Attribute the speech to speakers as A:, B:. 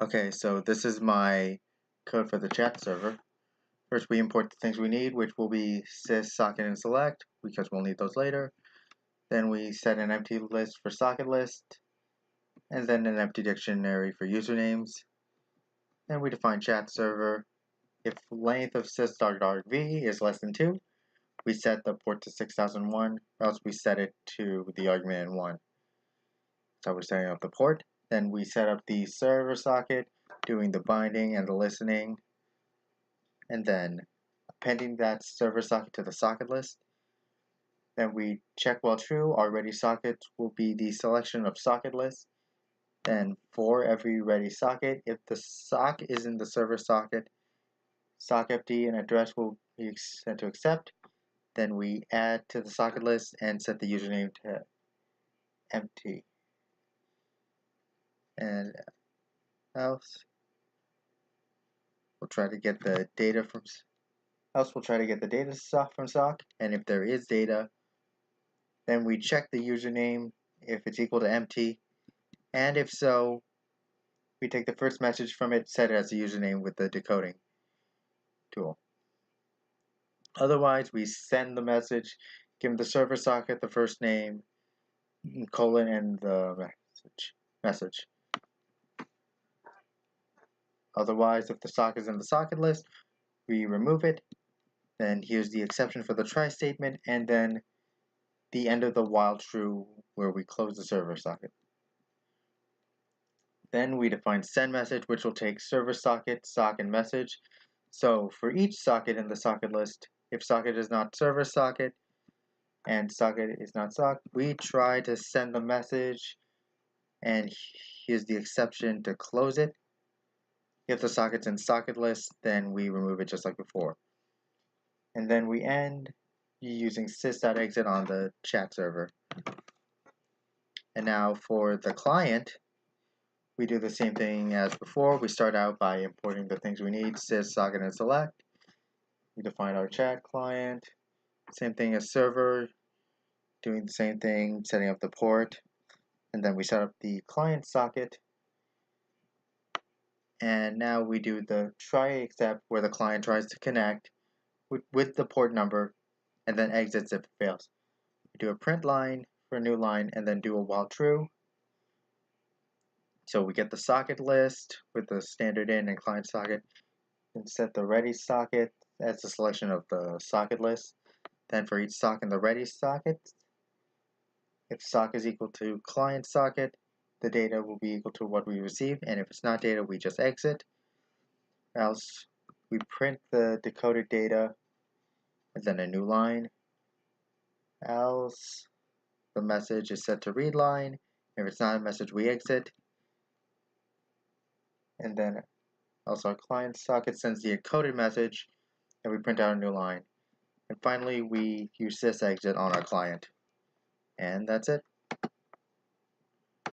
A: Okay, so this is my code for the chat server. First, we import the things we need, which will be sys, socket, and select, because we'll need those later. Then we set an empty list for socket list, and then an empty dictionary for usernames. Then we define chat server. If length of sys.argv is less than 2, we set the port to 6001, or else we set it to the argument in 1. So we're setting up the port. Then we set up the server socket, doing the binding and the listening, and then appending that server socket to the socket list. Then we check while true, our ready sockets will be the selection of socket list. Then for every ready socket, if the sock is in the server socket, sockempty and address will be set to accept. Then we add to the socket list and set the username to empty. And else we'll try to get the data from from sock, and if there is data, then we check the username if it's equal to empty, and if so, we take the first message from it, set it as a username with the decoding tool. Otherwise, we send the message, give the server socket the first name, colon, and the message. Otherwise, if the socket is in the socket list, we remove it. Then here's the exception for the try statement, and then the end of the while true where we close the server socket. Then we define send message, which will take server socket, sock, and message. So for each socket in the socket list, if socket is not server socket and socket is not sock, we try to send the message, and here's the exception to close it. If the socket's in socket list, then we remove it just like before. And then we end using sys.exit on the chat server. And now for the client, we do the same thing as before. We start out by importing the things we need, sys, socket, and select. We define our chat client. Same thing as server, doing the same thing, setting up the port. And then we set up the client socket. And now we do the try except where the client tries to connect with the port number and then exits if it fails. We do a print line for a new line and then do a while true. So we get the socket list with the standard in and client socket, and set the ready socket as the selection of the socket list. Then for each sock in the ready socket, if sock is equal to client socket, the data will be equal to what we received, and if it's not data, we just exit. Else we print the decoded data and then a new line. Else the message is set to read line. If it's not a message, we exit. And then also our client socket sends the encoded message and we print out a new line. And finally, we use sysexit on our client. And that's it.